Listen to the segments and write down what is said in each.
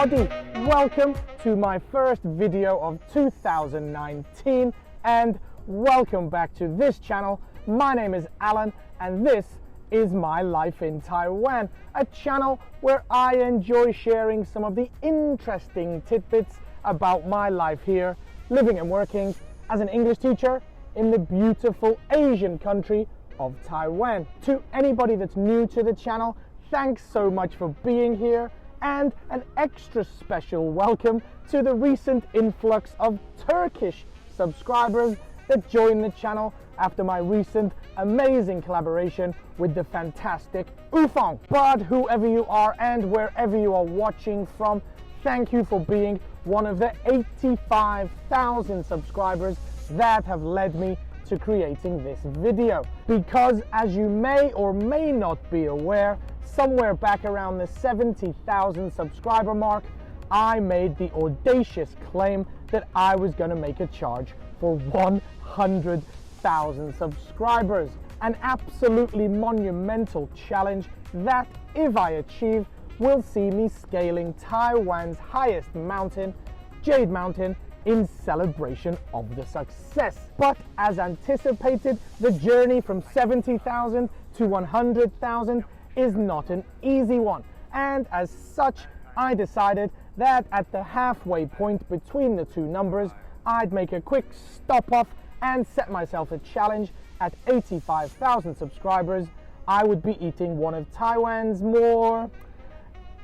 everybody, welcome to my first video of 2019 and welcome back to this channel. My name is Alan and this is my life in Taiwan, a channel where I enjoy sharing some of the interesting tidbits about my life here, living and working as an English teacher in the beautiful Asian country of Taiwan. To anybody that's new to the channel, thanks so much for being here, and an extra special welcome to the recent influx of Turkish subscribers that joined the channel after my recent amazing collaboration with the fantastic Ufong. But whoever you are and wherever you are watching from, thank you for being one of the 85,000 subscribers that have led me to creating this video. Because as you may or may not be aware, somewhere back around the 70,000 subscriber mark, I made the audacious claim that I was going to make a charge for 100,000 subscribers. An absolutely monumental challenge that, if I achieve, will see me scaling Taiwan's highest mountain, Jade Mountain, in celebration of the success. But as anticipated, the journey from 70,000 to 100,000 is not an easy one, and as such I decided that at the halfway point between the two numbers I'd make a quick stop off and set myself a challenge. At 85,000 subscribers I would be eating one of Taiwan's more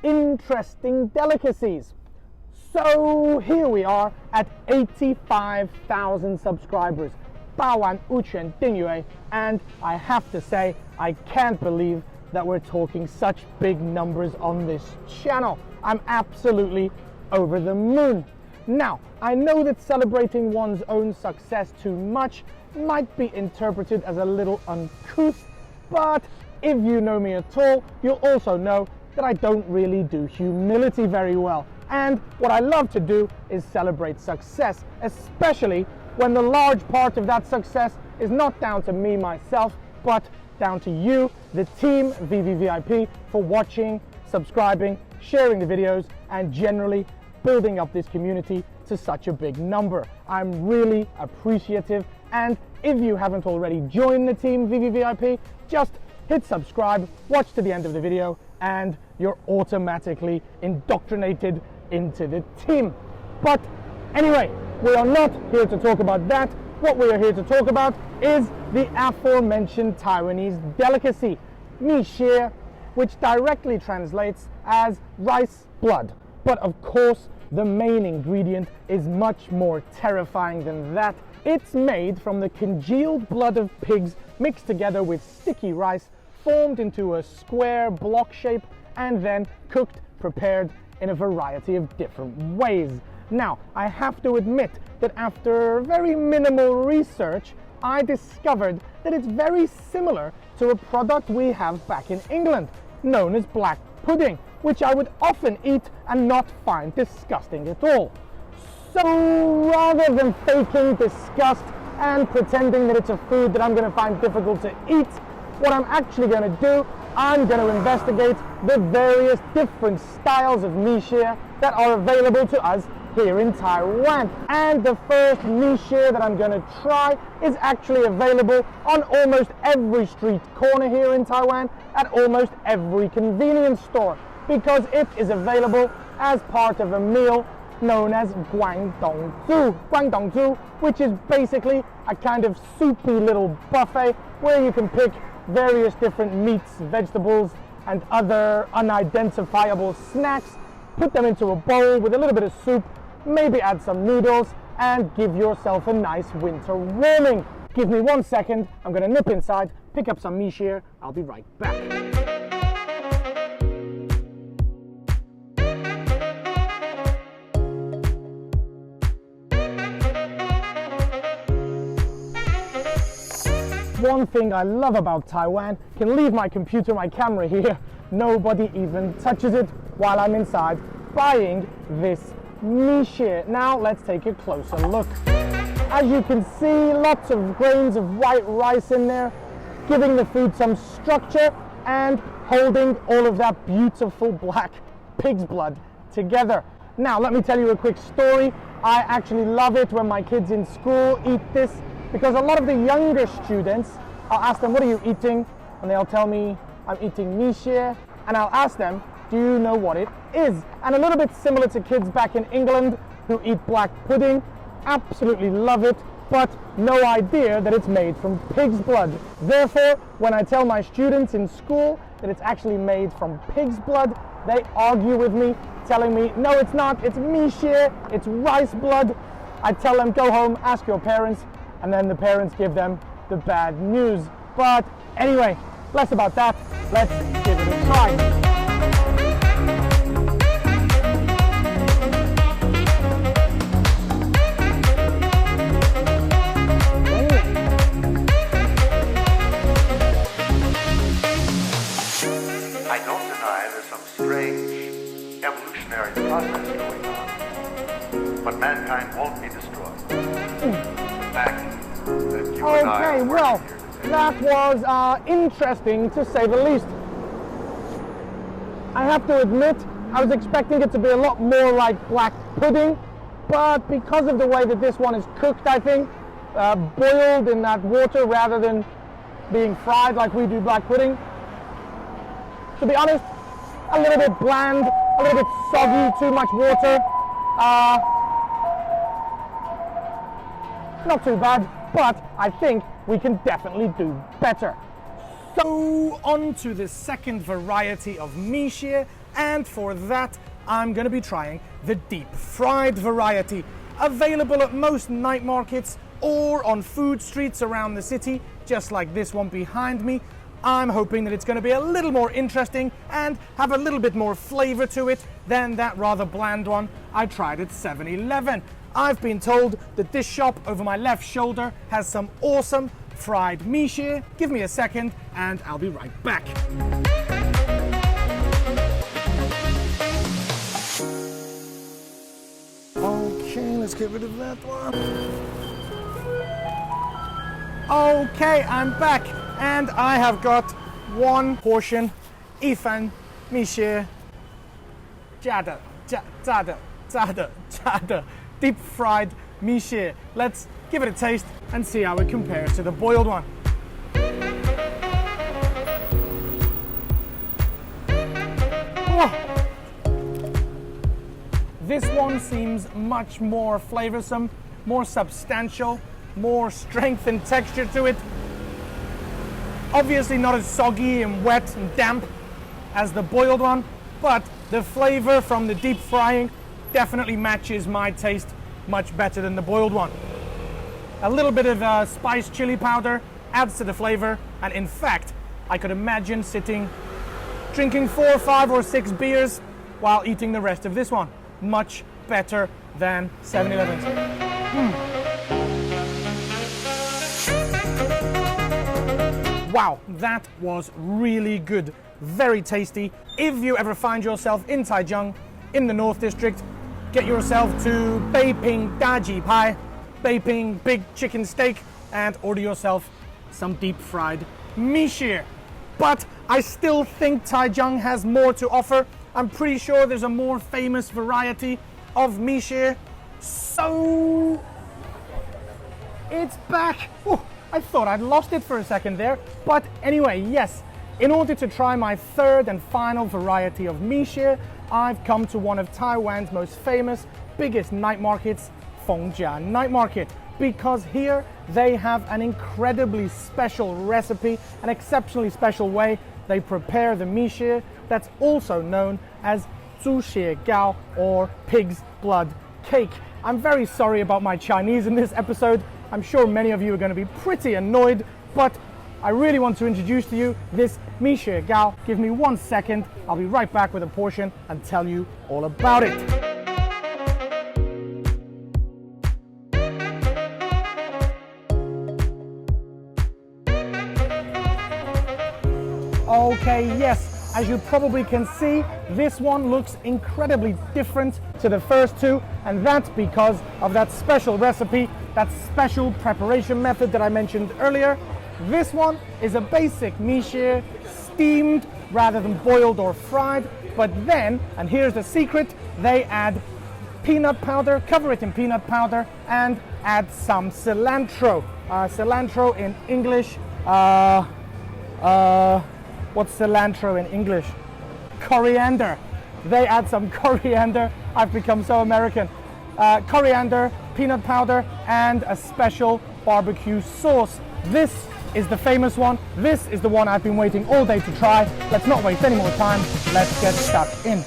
interesting delicacies. So here we are at 85,000 subscribers, 8万5千订阅, and I have to say I can't believe that we're talking such big numbers on this channel. I'm absolutely over the moon. Now, I know that celebrating one's own success too much might be interpreted as a little uncouth, but if you know me at all, you'll also know that I don't really do humility very well. And what I love to do is celebrate success, especially when the large part of that success is not down to me myself, but down to you, the team VVVIP, for watching, subscribing, sharing the videos, and generally building up this community to such a big number. I'm really appreciative, and if you haven't already joined the team VVVIP, just hit subscribe, watch to the end of the video, and you're automatically indoctrinated into the team. But anyway, we are not here to talk about that. What we are here to talk about is the aforementioned Taiwanese delicacy, mi xie, which directly translates as rice blood. But of course, the main ingredient is much more terrifying than that. It's made from the congealed blood of pigs mixed together with sticky rice, formed into a square block shape, and then cooked, prepared in a variety of different ways. Now, I have to admit that after very minimal research, I discovered that it's very similar to a product we have back in England, known as black pudding, which I would often eat and not find disgusting at all. So rather than faking disgust and pretending that it's a food that I'm going to find difficult to eat, what I'm actually going to do, I'm going to investigate the various different styles of mi xie that are available to us here in Taiwan. And the first mi xie that I'm going to try is actually available on almost every street corner here in Taiwan, at almost every convenience store, because it is available as part of a meal known as Guangdong, which is basically a kind of soupy little buffet where you can pick various different meats, vegetables, and other unidentifiable snacks, put them into a bowl with a little bit of soup, maybe add some noodles, and give yourself a nice winter warming. Give me 1 second, I'm gonna nip inside, pick up some mi xie, I'll be right back. One thing I love about Taiwan, can leave my computer, my camera here, nobody even touches it while I'm inside buying this mi xie. Now let's take a closer look. As you can see, lots of grains of white rice in there, giving the food some structure and holding all of that beautiful black pig's blood together. Now, let me tell you a quick story. I actually love it when my kids in school eat this because a lot of the younger students, I'll ask them, what are you eating? And they'll tell me, I'm eating米血. And I'll ask them, do you know what it is? And a little bit similar to kids back in England who eat black pudding. Absolutely love it, but no idea that it's made from pig's blood. Therefore, when I tell my students in school that it's actually made from pig's blood, they argue with me, telling me, no, it's not, it's米血, it's rice blood. I tell them, go home, ask your parents, and then the parents give them the bad news. But anyway, less about that, let's give it a try. I don't deny there's some strange evolutionary process going on, but mankind won't be destroyed. The fact that you and I are well, here today. that was interesting to say the least. I have to admit, I was expecting it to be a lot more like black pudding, but because of the way that this one is cooked, I think, boiled in that water rather than being fried like we do black pudding, to be honest, a little bit bland, a little bit soggy, too much water. Not too bad, but I think we can definitely do better. So on to the second variety of米血, and for that I'm going to be trying the deep fried variety, available at most night markets or on food streets around the city, just like this one behind me. I'm hoping that it's going to be a little more interesting and have a little bit more flavor to it than that rather bland one I tried at 7-Eleven. I've been told that this shop over my left shoulder has some awesome fried米血. Give me a second and I'll be right back. Okay, let's get rid of that one. Okay, I'm back. And I have got one portion 一份米血炸的 deep fried 米血. Let's give it a taste and see how it compares to the boiled one. Oh. This one seems much more flavorsome, more substantial, more strength and texture to it. Obviously not as soggy and wet and damp as the boiled one, but the flavor from the deep frying definitely matches my taste much better than the boiled one. A little bit of spiced chili powder adds to the flavor, and in fact, I could imagine sitting drinking 4, 5 or 6 beers while eating the rest of this one. Much better than 7-Eleven's. Wow, that was really good. Very tasty. If you ever find yourself in Taichung, in the North District, get yourself to Beiping Daji Pai, Beiping Big Chicken Steak, and order yourself some deep fried米血. But I still think Taichung has more to offer. I'm pretty sure there's a more famous variety of米血. So it's back. Ooh, I thought I'd lost it for a second there. But anyway, yes, in order to try my third and final variety of米血, I've come to one of Taiwan's most famous, biggest night markets, Fengjia Night Market, because here they have an incredibly special recipe, an exceptionally special way they prepare the米血that's also known as 猪血糕 or pig's blood cake. I'm very sorry about my Chinese in this episode. I'm sure many of you are going to be pretty annoyed, but I really want to introduce to you this 米血糕. Give me 1 second. I'll be right back with a portion and tell you all about it. Okay, yes, as you probably can see, this one looks incredibly different to the first two, and that's because of that special recipe, that special preparation method that I mentioned earlier. This one is a basic米血, steamed rather than boiled or fried, but then, and here's the secret, they add peanut powder, cover it in peanut powder, and add some cilantro. Cilantro in English, what's cilantro in English? Coriander. They add some coriander. I've become so American. Coriander, peanut powder, and a special barbecue sauce. This is the famous one. This is the one I've been waiting all day to try. Let's not waste any more time. Let's get stuck in.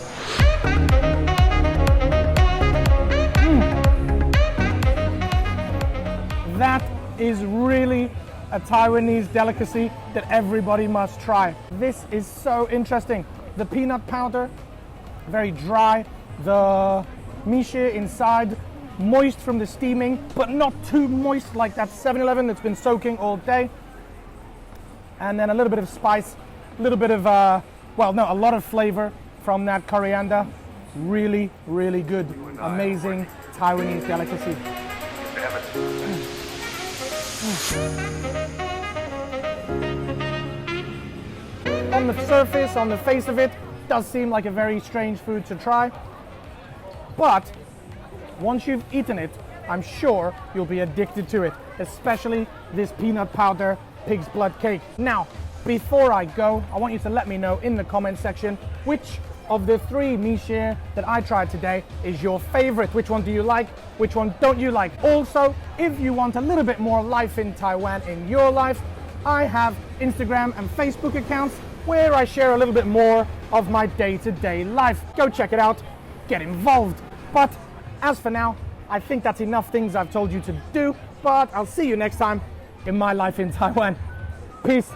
That is really a Taiwanese delicacy that everybody must try. This is so interesting. The peanut powder, very dry. The miche inside, moist from the steaming, but not too moist like that 7-Eleven that's been soaking all day. And then a little bit of spice, a little bit of, a lot of flavor from that coriander. Really, really good, amazing Taiwanese delicacy. On the surface, on the face of it, does seem like a very strange food to try. But once you've eaten it, I'm sure you'll be addicted to it, especially this peanut powder pig's blood cake. Now, before I go, I want you to let me know in the comment section which of the 3 miche that I tried today is your favorite. Which one do you like? Which one don't you like? Also, if you want a little bit more life in Taiwan in your life, I have Instagram and Facebook accounts where I share a little bit more of my day-to-day life. Go check it out, get involved. But as for now, I think that's enough things I've told you to do, but I'll see you next time in my life in Taiwan. Peace.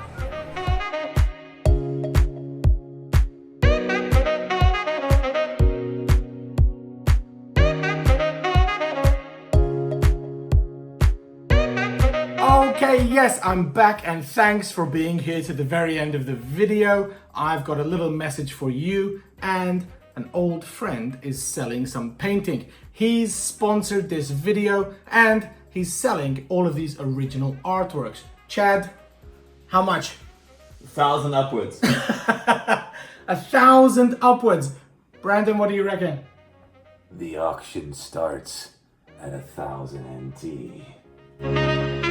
Okay, yes, I'm back and thanks for being here to the very end of the video. I've got a little message for you, and an old friend is selling some painting. He's sponsored this video and he's selling all of these original artworks. Chad, how much? 1,000 upwards. 1,000 upwards. Brandon, what do you reckon? The auction starts at 1,000 NT.